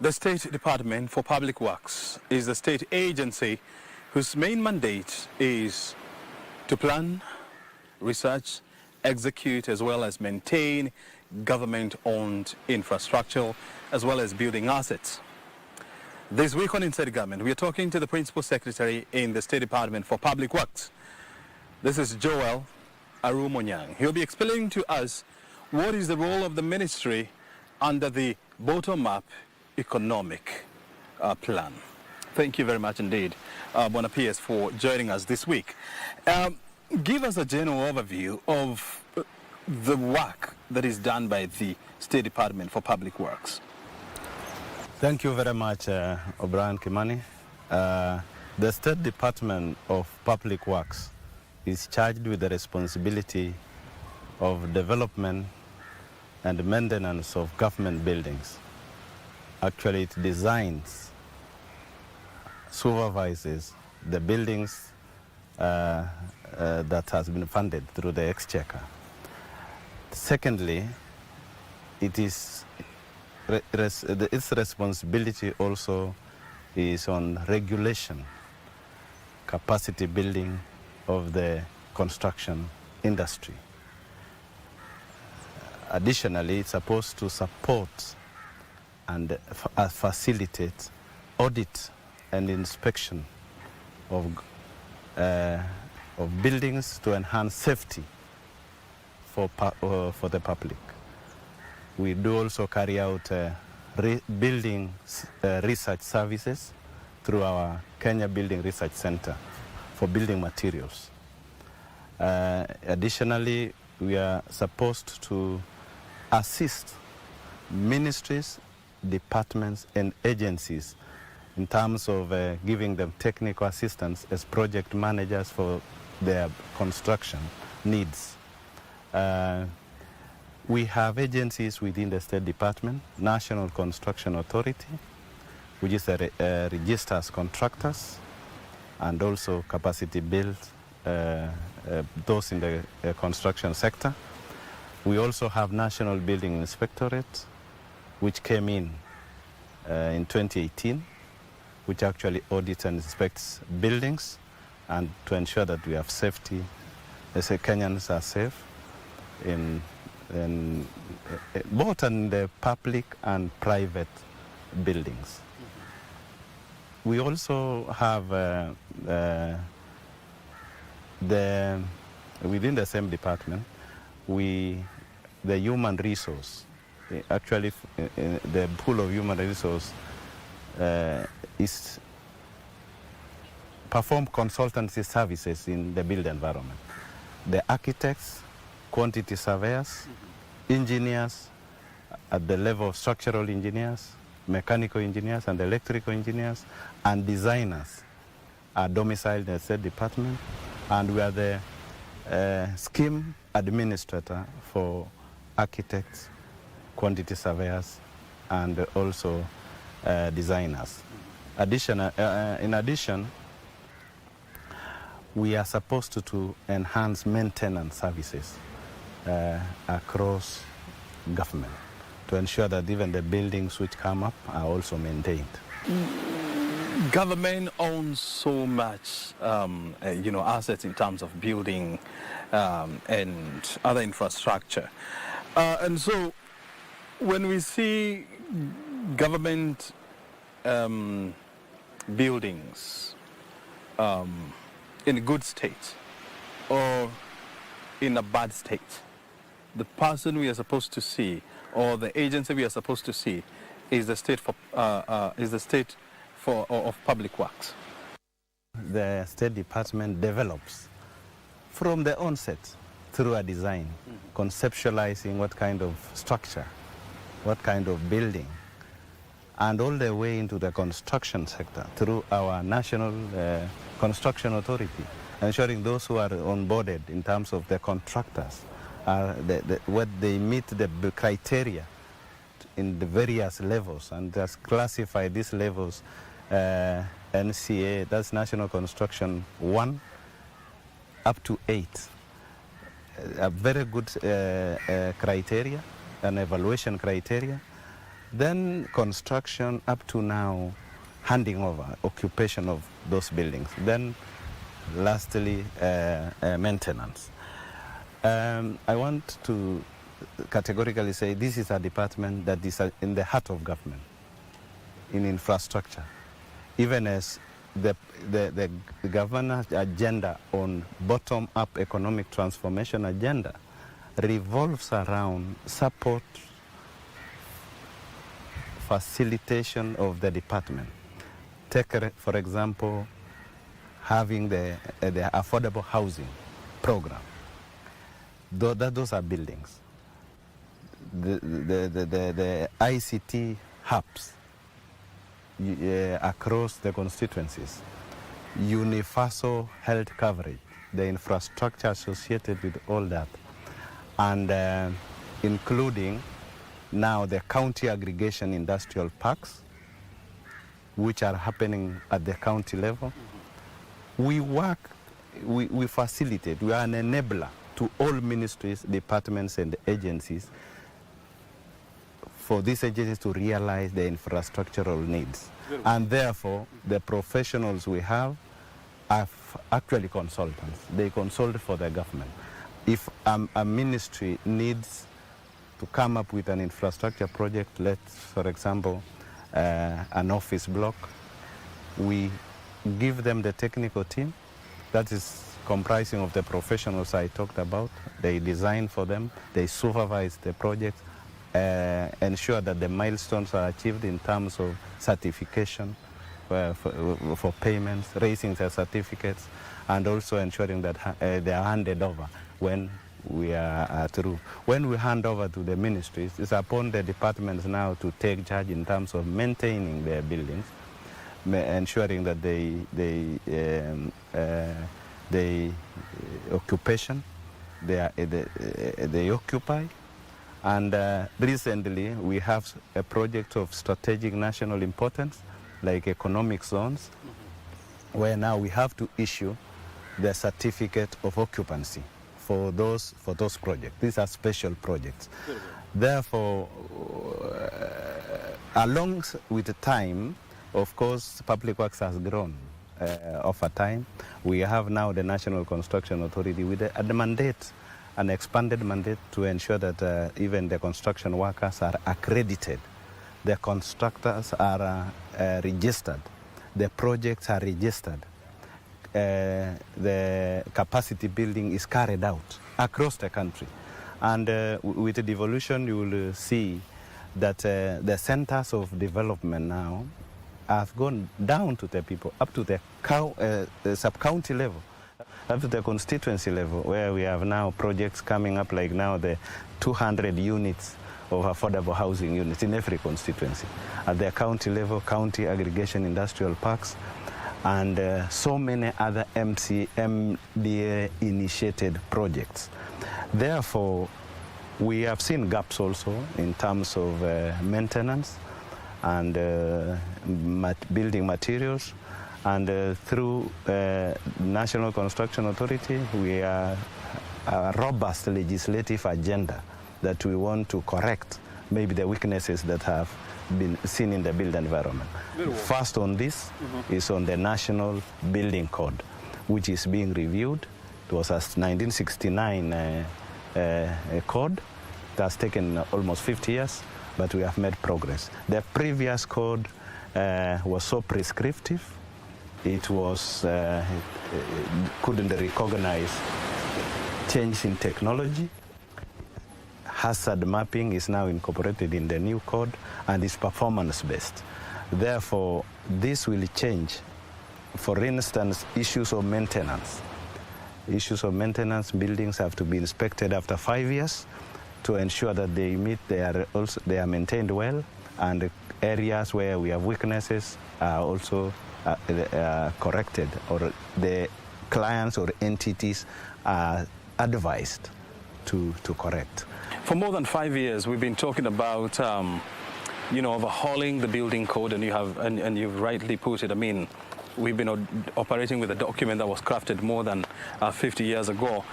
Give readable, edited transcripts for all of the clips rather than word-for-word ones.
The State Department for Public Works is the state agency whose main mandate is to plan, research, execute, as well as maintain government-owned infrastructure, as well as building assets. This week on Inside Government, we are talking to the Principal Secretary in the State Department for Public Works. This is Joel Arumonyang. He'll be explaining to us what is the role of the ministry under the bottom-up economic plan. Thank you very much indeed, Bona P.S., for joining us this week. Give us a general overview of the work that is done by the State Department for Public Works. Thank you very much, O'Brien Kimani. The State Department of Public Works is charged with the responsibility of development and maintenance of government buildings. Actually, it designs, supervises the buildings that has been funded through the exchequer. Secondly, its responsibility also is on regulation, capacity building of the construction industry. Additionally, it's supposed to support and facilitate audit and inspection of buildings to enhance safety for the public. We do also carry out building research services through our Kenya Building Research Center for building materials. Additionally, we are supposed to assist ministries, departments, and agencies in terms of giving them technical assistance as project managers for their construction needs. We have agencies within the State Department, National Construction Authority, which is registers contractors, and also capacity build those in the construction sector. We also have National Building Inspectorate, which came in 2018, which actually audits and inspects buildings and to ensure that we have safety, as Kenyans are safe in both in the public and private buildings. We also have within the same department, the human resource. Actually, the pool of human resource is perform consultancy services in the built environment. The architects, quantity surveyors, engineers at the level of structural engineers, mechanical engineers, and electrical engineers, and designers are domiciled in the State Department, and we are the scheme administrator for architects, quantity surveyors, and also designers. In addition, we are supposed to enhance maintenance services across government to ensure that even the buildings which come up are also maintained. Government owns so much, assets in terms of building and other infrastructure. And so when we see government buildings in a good state or in a bad state, the person we are supposed to see, or the agency we are supposed to see, is the state of Public Works. The State Department develops from the onset through a design, conceptualizing what kind of structure, what kind of building, and all the way into the construction sector through our National Construction Authority, ensuring those who are onboarded in terms of the contractors, what they meet the criteria in the various levels, and just classify these levels, NCA, that's National Construction 1, up to 8. A very good criteria, an evaluation criteria, Then construction up to now, handing over, occupation of those buildings. Then lastly, maintenance. I want to categorically say this is a department that is in the heart of government, in infrastructure, even as the governor's agenda on bottom-up economic transformation agenda revolves around support, facilitation of the department. Take, for example, having the affordable housing program. Those are buildings. The ICT hubs across the constituencies, universal health coverage, the infrastructure associated with all that, and including now the county aggregation industrial parks, which are happening at the county level. We work, we facilitate, we are an enabler to all ministries, departments, and agencies for these agencies to realize their infrastructural needs. And therefore, the professionals we have are actually consultants. They consult for the government. If a ministry needs to come up with an infrastructure project, let's, for example, an office block, we give them the technical team that is comprising of the professionals I talked about. They design for them, they supervise the project, ensure that the milestones are achieved in terms of certification for payments, raising the certificates, and also ensuring that they are handed over when we are through. When we hand over to the ministries, it's upon the departments now to take charge in terms of maintaining their buildings, ensuring that they occupation, they occupy. And recently we have a project of strategic national importance, like economic zones, where now we have to issue the certificate of occupancy for those projects. These are special projects. Therefore, along with the time, of course, public works has grown over time. We have now the National Construction Authority with a mandate, an expanded mandate to ensure that even the construction workers are accredited, the constructors are registered, the projects are registered, the capacity building is carried out across the country. And with the devolution, you will see that the centers of development now have gone down to the people, up to the sub-county level, up to the constituency level, where we have now projects coming up, like now the 200 units of affordable housing units in every constituency. At the county level, county aggregation industrial parks, and so many other MDA-initiated projects. Therefore, we have seen gaps also in terms of maintenance and building materials. And through National Construction Authority, we are a robust legislative agenda that we want to correct maybe the weaknesses that have been seen in the built environment. First on this is on the National Building Code, which is being reviewed. It was a 1969 code. It has taken almost 50 years, but we have made progress. The previous code was so prescriptive. It was couldn't recognize change in technology. Hazard mapping is now incorporated in the new code and is performance-based. Therefore, this will change. For instance, issues of maintenance. Issues of maintenance, buildings have to be inspected after 5 years to ensure that they meet, they are maintained well, and areas where we have weaknesses are also corrected, or the clients or entities are advised to correct. For more than 5 years, we've been talking about, overhauling the building code, and you've rightly put it. I mean, we've been operating with a document that was crafted more than 50 years ago.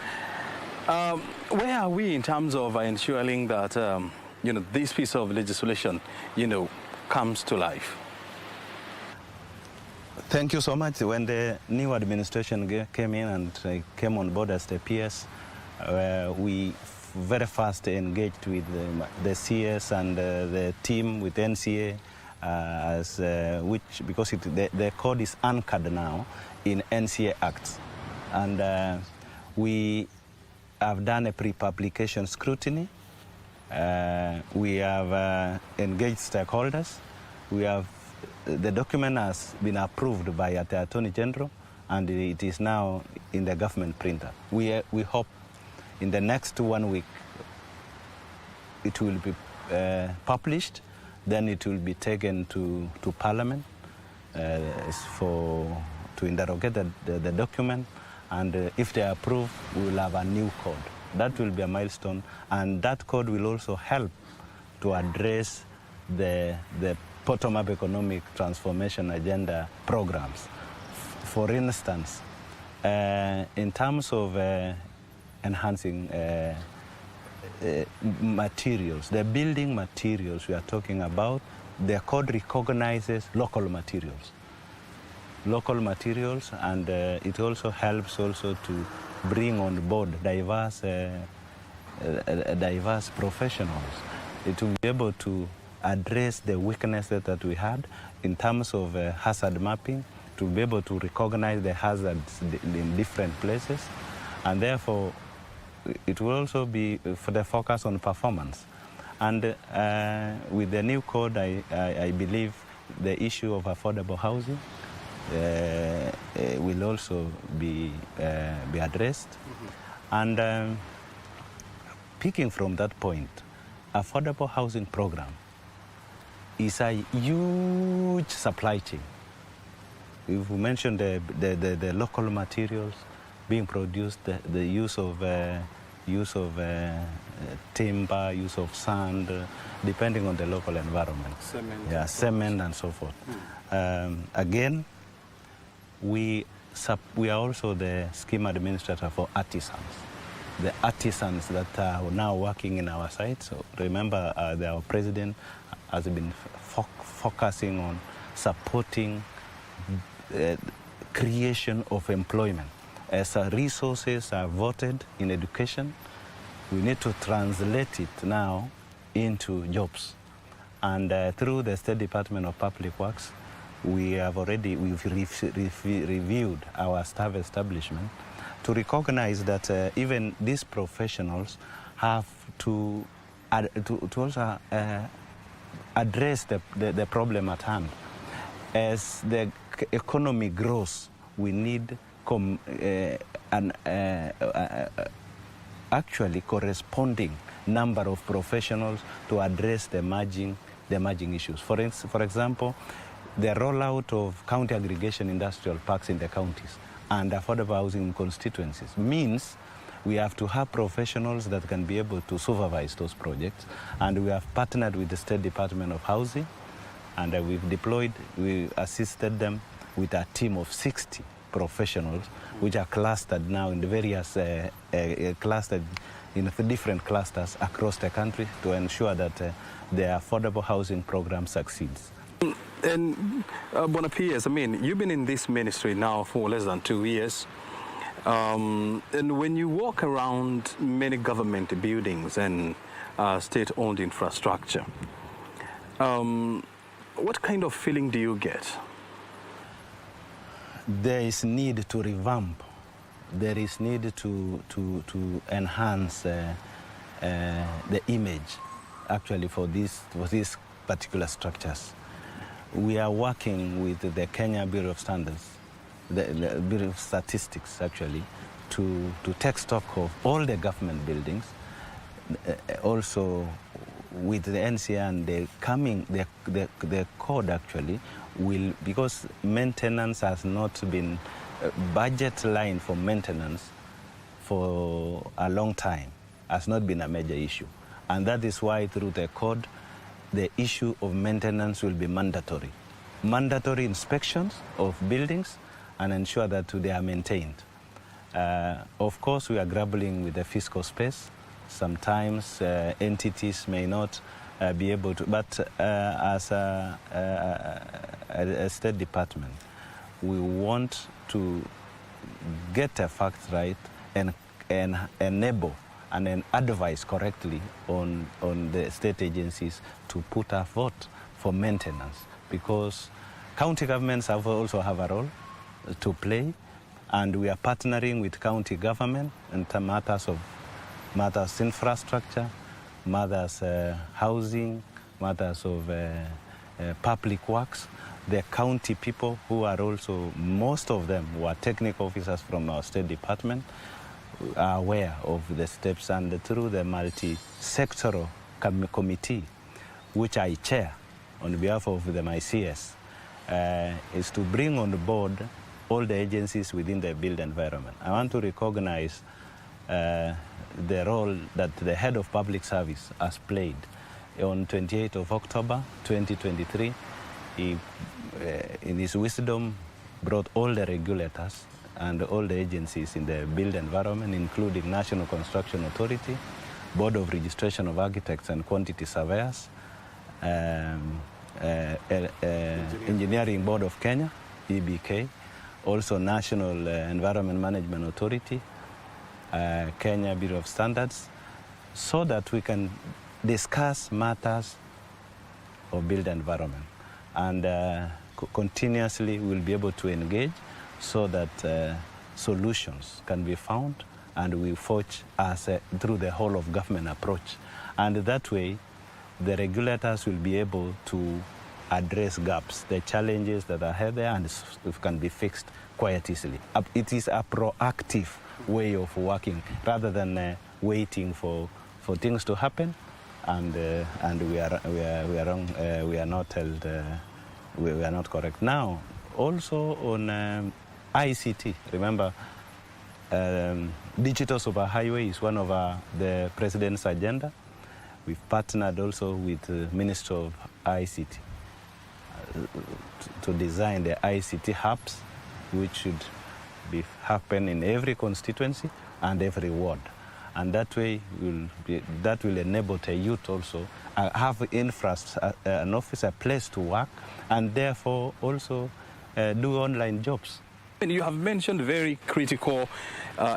Where are we in terms of ensuring that this piece of legislation, comes to life? Thank you so much. When the new administration came in and came on board as the PS, we very fast engaged with the CS and the team with NCA, because the code is anchored now in NCA Acts. And we have done a pre-publication scrutiny. We have engaged stakeholders. The document has been approved by the Attorney General, and it is now in the government printer. We hope in the next 1 week it will be published, then it will be taken to Parliament to interrogate the document, and if they approve, we will have a new code. That will be a milestone, and that code will also help to address the bottom-up economic transformation agenda programs. For instance, in terms of enhancing materials, the building materials we are talking about, the code recognizes local materials. And it also helps to bring on board diverse professionals to be able to address the weaknesses that we had in terms of hazard mapping, to be able to recognize the hazards in different places, and therefore it will also be for the focus on performance. And with the new code, I believe the issue of affordable housing will also be addressed. Mm-hmm. And picking from that point, affordable housing program is a huge supply chain. If we mentioned the local materials being produced, the use of timber, use of sand, depending on the local environment. Cement and so forth. Again, we are also the scheme administrator for artisans. The artisans that are now working in our site. So remember, our president has been focusing on supporting creation of employment. As resources are voted in education, we need to translate it now into jobs. And through the State Department of Public Works, we've reviewed our staff establishment to recognize that even these professionals have to also address the problem at hand. As the economy grows, we need actually corresponding number of professionals to address the emerging issues. For example, the rollout of county aggregation industrial parks in the counties and affordable housing constituencies means we have to have professionals that can be able to supervise those projects. And we have partnered with the State Department of Housing, and we assisted them with a team of 60 professionals, which are clustered now in the various different clusters across the country to ensure that the affordable housing program succeeds. And Bonapiers, you've been in this ministry now for less than 2 years. And when you walk around many government buildings and state-owned infrastructure, what kind of feeling do you get? There is need to revamp. There is need to enhance the image, actually, for these particular structures. We are working with the Kenya Bureau of Standards, the Bureau of Statistics, actually, to take stock of all the government buildings, also with the NCA and the code, actually, will, because maintenance has not been budget line for maintenance for a long time, has not been a major issue. And that is why through the code, the issue of maintenance will be mandatory. Mandatory inspections of buildings and ensure that they are maintained. Of course, we are grappling with the fiscal space, Sometimes entities may not be able to, but as a State Department, we want to get the facts right and enable and then advise correctly on the state agencies to put a vote for maintenance, because county governments also have a role to play, and we are partnering with county government in matters infrastructure, matters housing, matters of public works. The county people who are also, most of them who are technical officers from our State Department, are aware of the steps, and through the multi-sectoral committee, which I chair on behalf of the MICS, is to bring on board all the agencies within the built environment. I want to recognize the role that the head of public service has played. On 28th of October 2023, he, in his wisdom, brought all the regulators and all the agencies in the built environment, including National Construction Authority, Board of Registration of Architects and Quantity Surveyors, Engineering Board of Kenya, EBK, also National Environment Management Authority, Kenya Bureau of Standards, so that we can discuss matters of built environment. And continuously we'll be able to engage so that solutions can be found, and we forge through the whole of government approach. And that way, the regulators will be able to address gaps, the challenges that are ahead there, and it can be fixed quite easily. It is a proactive way of working rather than waiting for things to happen, and we are wrong. We are not held. We are not correct. Now, also on ICT, remember, digital superhighway is one of the president's agenda. We've partnered also with the Ministry of ICT to design the ICT hubs, which should happen in every constituency and every ward. And that way, that will enable the youth also have an office, a place to work, and therefore also do online jobs. And you have mentioned very critical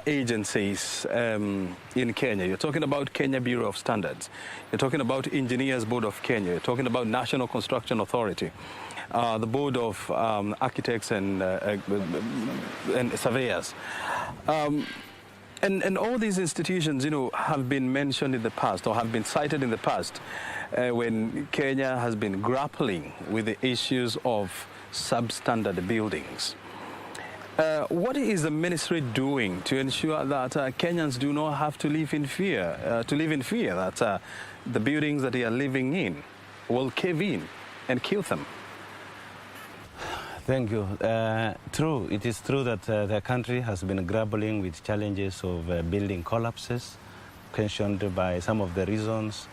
agencies in Kenya. You're talking about Kenya Bureau of Standards. You're talking about Engineers Board of Kenya. You're talking about National Construction Authority, the Board of Architects and Surveyors. And all these institutions, have been mentioned in the past or have been cited in the past when Kenya has been grappling with the issues of substandard buildings. What is the ministry doing to ensure that Kenyans do not have to live in fear, that the buildings that they are living in will cave in and kill them? Thank you. True, it is true that the country has been grappling with challenges of building collapses, questioned by some of the reasons.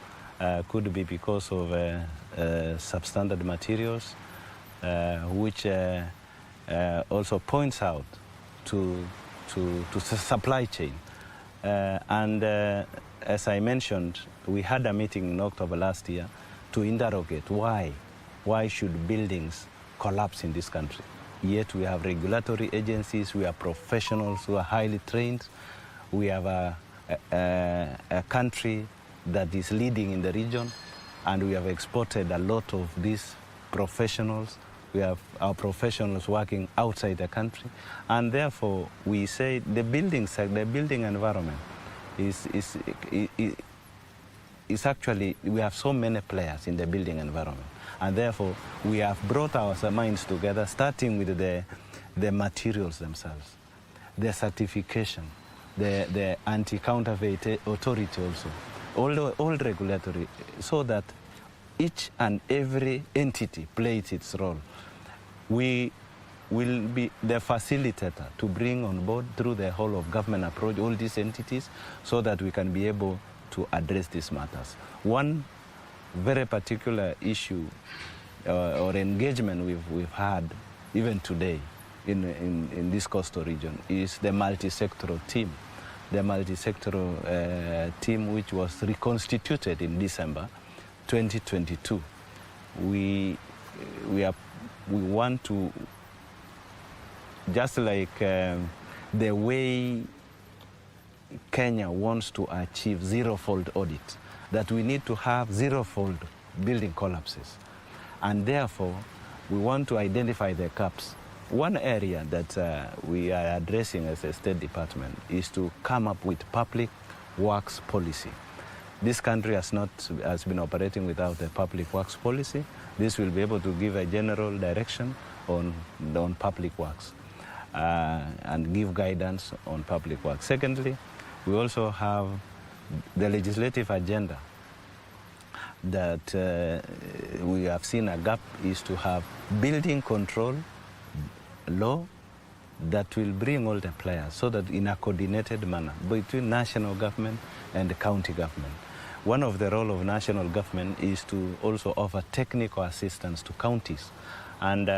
Could be because of substandard materials, which also points out to the supply chain. And as I mentioned, we had a meeting in October last year to interrogate why should buildings collapse in this country. Yet we have regulatory agencies, we have professionals who are highly trained, we have a country that is leading in the region, and we have exported a lot of these professionals. We have our professionals working outside the country, and therefore we say the building environment is actually, we have so many players in the building environment, and therefore we have brought our minds together, starting with the materials themselves, the certification, the anti-counterfeit authority also, all regulatory, so that each and every entity plays its role. We will be the facilitator to bring on board through the whole of government approach all these entities so that we can be able to address these matters. One very particular issue or engagement we've had even today in this coastal region is the multi-sectoral team the multi-sectoral team which was reconstituted in December 2022. We want to, just like the way Kenya wants to achieve zero-fault audit, that we need to have zero-fault building collapses. And therefore, we want to identify the gaps. One area that we are addressing as a State Department is to come up with public works policy. This country has been operating without a public works policy. This will be able to give a general direction on public works and give guidance on public works. Secondly, we also have the legislative agenda that we have seen a gap is to have building control law that will bring all the players so that in a coordinated manner between national government and the county government. One of the role of national government is to also offer technical assistance to counties. And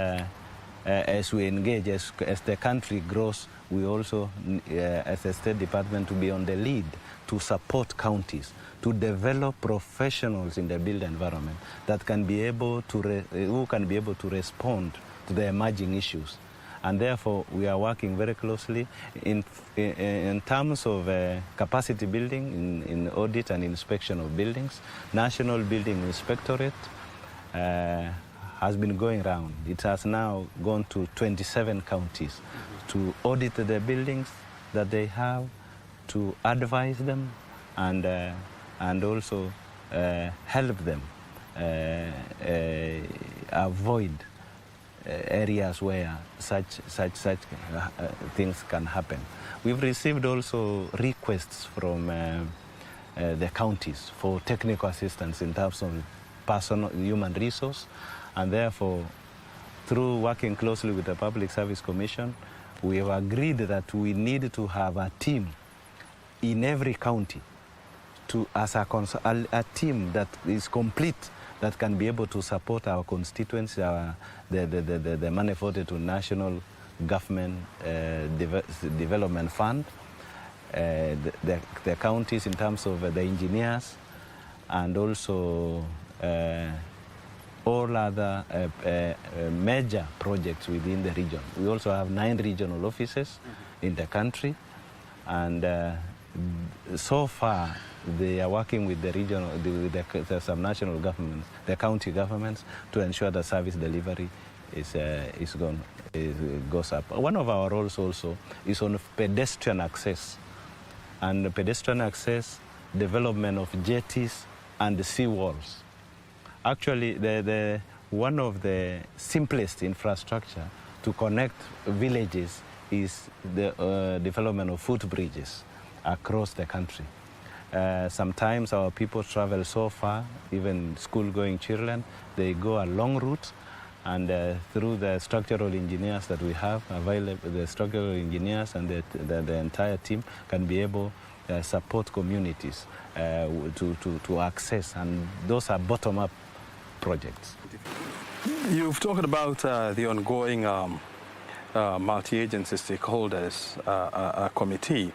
as we engage, as the country grows, we also, as a State Department, to be on the lead to support counties, to develop professionals in the built environment that can be able to, who can be able to respond to the emerging issues. And therefore, we are working very closely in terms of capacity building, in audit and inspection of buildings. National Building Inspectorate has been going around. It has now gone to 27 counties to audit the buildings that they have, to advise them, and also help them avoid areas where such things can happen. We've received also requests from the counties for technical assistance in terms of personal human resource, and therefore, through working closely with the Public Service Commission, we have agreed that we need to have a team in every county as a team that is complete, that can be able to support our constituents, the money voted to National Government Development Fund, the counties in terms of the engineers, and also all other major projects within the region. We also have 9 regional offices in the country, and so far they are working with the regional, with the subnational governments, the county governments, to ensure that service delivery goes up. One of our roles also is on pedestrian access, and pedestrian access, development of jetties and sea walls. Actually, one of the simplest infrastructure to connect villages is the development of footbridges across the country. Sometimes our people travel so far, even school-going children, they go a long route, and through the structural engineers that we have available, the structural engineers and the entire team can be able to support communities to access, and those are bottom-up projects. You've talked about the ongoing multi-agency stakeholders committee.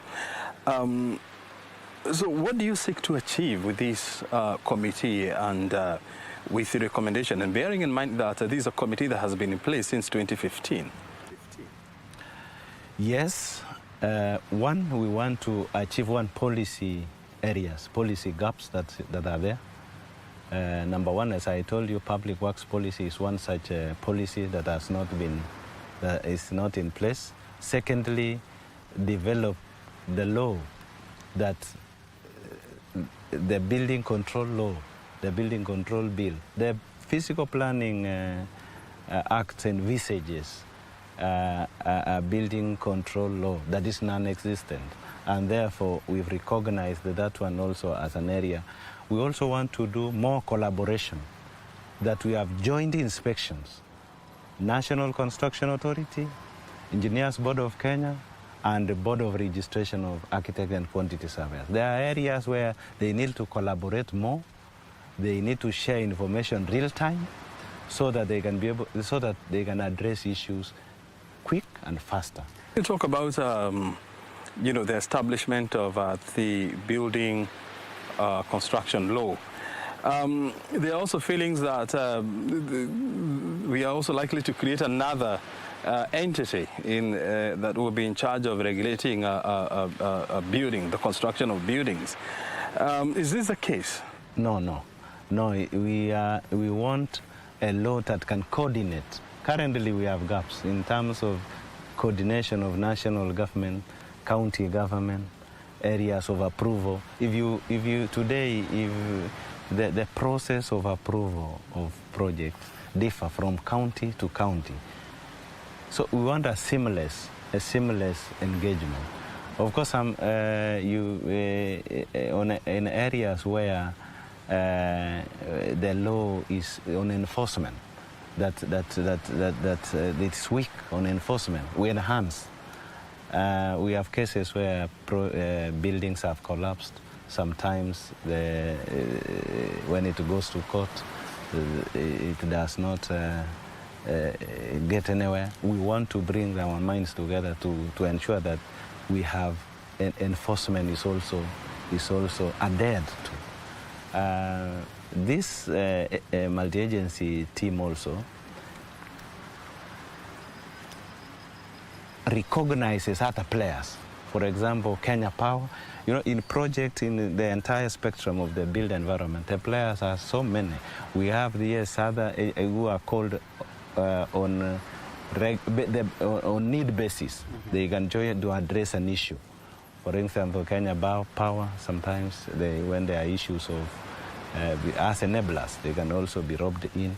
So what do you seek to achieve with this committee and with the recommendation? And bearing in mind that this is a committee that has been in place since 2015. Yes. One, we want to achieve one policy areas, policy gaps that are there. Number one, as I told you, public works policy is one such policy that has not been, that is not in place. Secondly, develop the law that the building control law, the building control bill, the physical planning act envisages a building control law that is non-existent, and therefore we've recognized that one also as an area. We also want to do more collaboration, that we have joint inspections, National Construction Authority, Engineers Board of Kenya, and the Board of Registration of Architect and Quantity Surveyors. There are areas where they need to collaborate more. They need to share information real time, so that they can be able, so that they can address issues quick and faster. You talk about the establishment of the building construction law. There are also feelings that we are also likely to create another entity that will be in charge of regulating a building, the construction of buildings. Is this the case? No. We want a law that can coordinate. Currently, we have gaps in terms of coordination of national government, county government, areas of approval. If the process of approval of projects differ from county to county. So we want a seamless engagement. Of course, in areas where the law is on enforcement, that it's weak on enforcement, we enhance. We have cases where buildings have collapsed. Sometimes when it goes to court, it does not get anywhere. We want to bring our minds together to ensure that we have enforcement is also adhered to. This multi-agency team also recognizes other players. For example, Kenya Power. In project in the entire spectrum of the built environment, the players are so many. We have other who are called on need basis. Mm-hmm. They can join to address an issue. For example, Kenya Power, sometimes when there are issues of as enablers, they can also be roped in,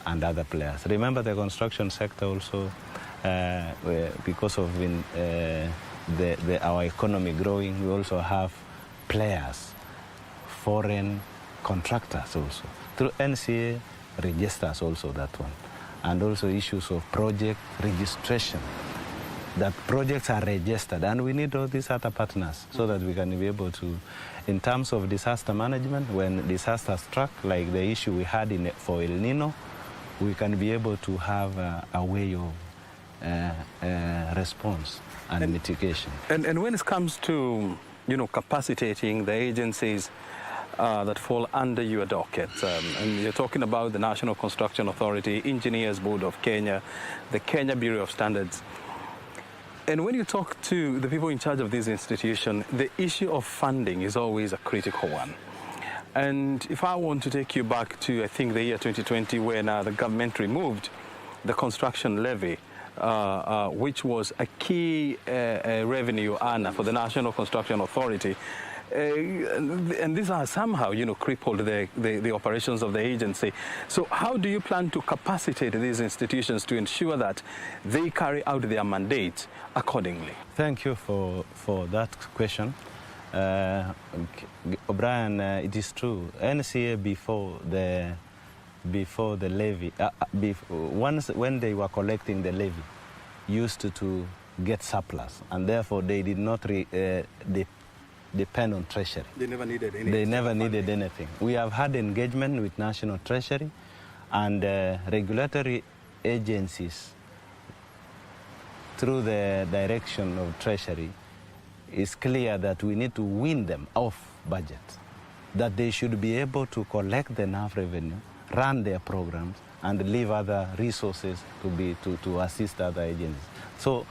and other players. Remember, the construction sector also, because of our economy growing, we also have players, foreign contractors also. Through NCA registers also that one. And also issues of project registration, that projects are registered. And we need all these other partners so that we can be able to, in terms of disaster management, when disaster struck, like the issue we had for El Nino, we can be able to have a way of response and mitigation. And when it comes to, capacitating the agencies that fall under your docket, and you're talking about the National Construction Authority, Engineers Board of Kenya, the Kenya Bureau of Standards. And when you talk to the people in charge of this institution, the issue of funding is always a critical one. And if I want to take you back to, I think, the year 2020, when the government removed the construction levy, which was a key revenue earner for the National Construction Authority, and these are somehow, crippled the operations of the agency. So how do you plan to capacitate these institutions to ensure that they carry out their mandate accordingly? Thank you for that question. O'Brien, it is true. NCA before the levy, when they were collecting the levy, used to get surplus, and therefore they did not depend on Treasury. They never needed anything. They never needed anything. We have had engagement with National Treasury and regulatory agencies through the direction of Treasury. It's clear that we need to wean them off budget, that they should be able to collect enough revenue, run their programs, and leave other resources to assist other agencies. So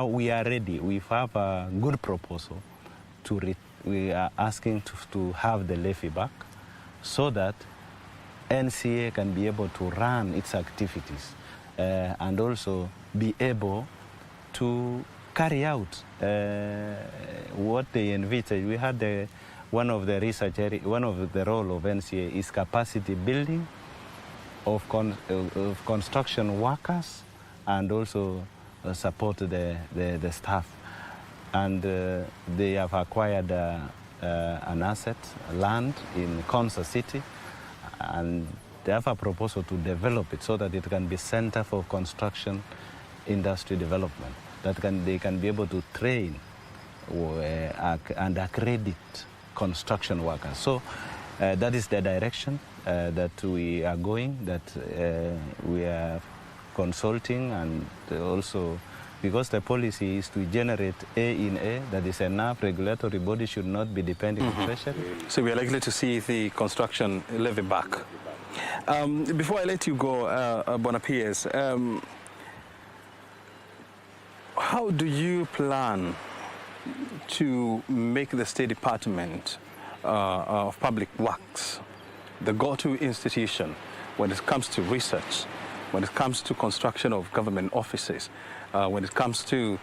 we are ready. We have a good proposal. We are asking to have the levy back so that NCA can be able to run its activities and also be able to carry out what they envisage. We had one of the role of NCA is capacity building of construction workers and also support the staff. And they have acquired an asset, land in Konza City, and they have a proposal to develop it so that it can be center for construction industry development, that they can be able to train and accredit construction workers. So that is the direction that we are going, that we are consulting and also because the policy is to generate A in A, that is enough. Regulatory body should not be depending on Treasury. So we are likely to see the construction levy back. Before I let you go, Bonapiers, how do you plan to make the State Department of Public Works the go-to institution when it comes to research, when it comes to construction of government offices, when it comes to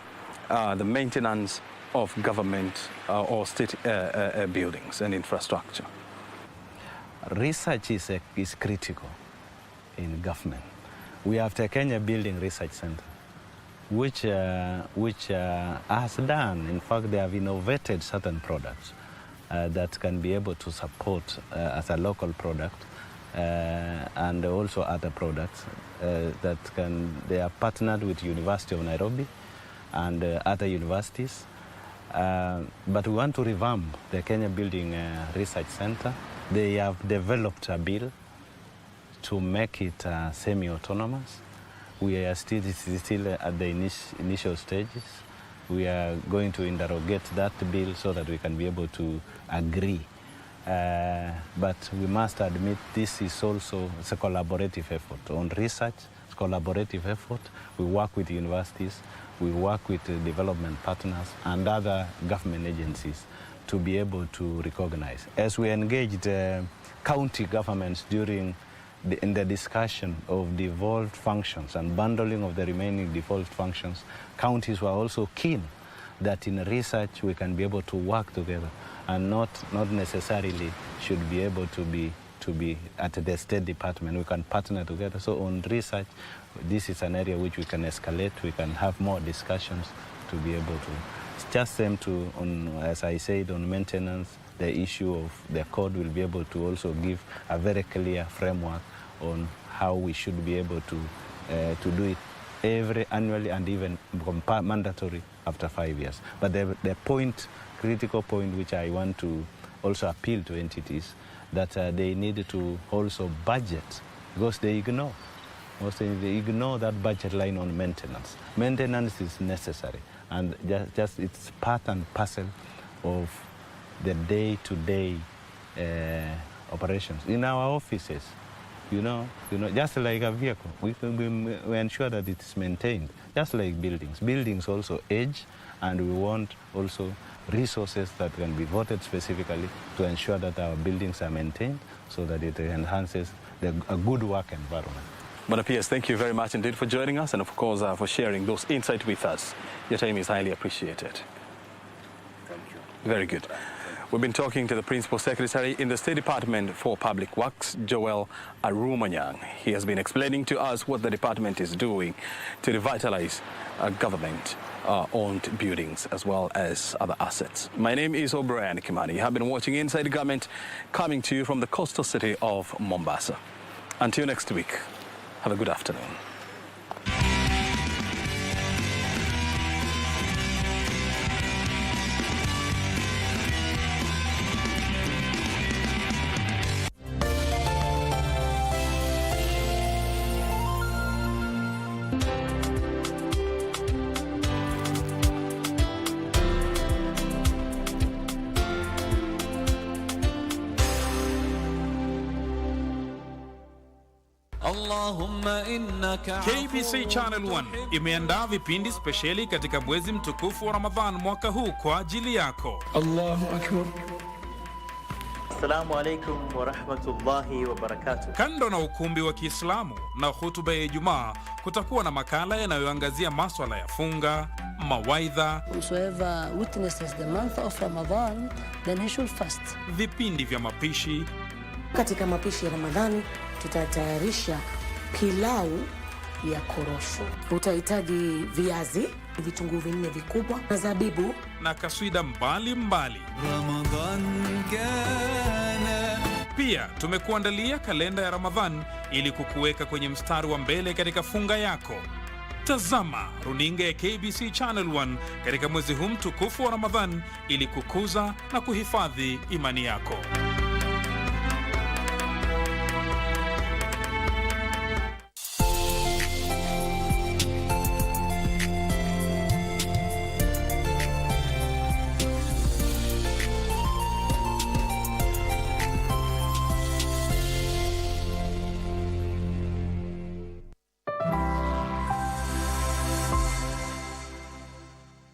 the maintenance of government or state buildings and infrastructure? Research is critical in government. We have the Kenya Building Research Center, which has done, in fact, they have innovated certain products that can be able to support as a local product and also other products they are partnered with University of Nairobi and other universities. But we want to revamp the Kenya Building Research Center. They have developed a bill to make it semi-autonomous. We are still at the initial stages. We are going to interrogate that bill so that we can be able to agree. But we must admit this is also a collaborative effort on research. It's a collaborative effort. We work with universities, we work with development partners and other government agencies to be able to recognize. As we engaged county governments in the discussion of devolved functions and bundling of the remaining devolved functions, counties were also keen that in research we can be able to work together and not necessarily should be able to be at the State Department. We can partner together. So on research, this is an area which we can escalate. We can have more discussions to be able to. It's just same to, as I said, on maintenance, the issue of the code will be able to also give a very clear framework on how we should be able to do it annually and even mandatory after 5 years. But the critical point which I want to also appeal to entities, that they need to also budget, because they ignore that budget line on maintenance. Maintenance is necessary, and just it's part and parcel of the day-to-day operations in our offices. You know, just like a vehicle, we ensure that it is maintained, just like buildings. Buildings also age, and we want also resources that can be voted specifically to ensure that our buildings are maintained so that it enhances a good work environment. Bonapiers, thank you very much indeed for joining us and, of course, for sharing those insights with us. Your time is highly appreciated. Thank you. Very good. We've been talking to the Principal Secretary in the State Department for Public Works, Joel Arumonyang. He has been explaining to us what the department is doing to revitalize government-owned buildings as well as other assets. My name is O'Brien Kimani. You have been watching Inside Government, coming to you from the coastal city of Mombasa. Until next week, have a good afternoon. KBC Channel 1 imeandaa vipindi spesheli katika mwezi mtukufu wa Ramadhan mwaka huu kwa ajili yako. Allahu Akbar. Assalamu alaikum wa rahmatullahi wa barakatuh. Kando na ukumbi wa Kiislamu na hutuba ya Ijumaa, kutakuwa na makala yanayoangazia masuala ya funga, mawaidha. Whosoever witnesses the month of Ramadan, then he should fast. Vipindi vya mapishi. Katika mapishi ya Ramadhani tutatayarisha pilau ya korosho. Utahitaji viazi, vitunguu vinne vikubwa na zabibu na kaswida mbalimbali. Pia tumekuandalia kalenda ya Ramadhan ili kukuweka kwenye mstari wa mbele katika funga yako. Tazama runinga ya KBC Channel 1 katika mwezi huu mtukufu wa Ramadhan ili kukuza na kuhifadhi imani yako.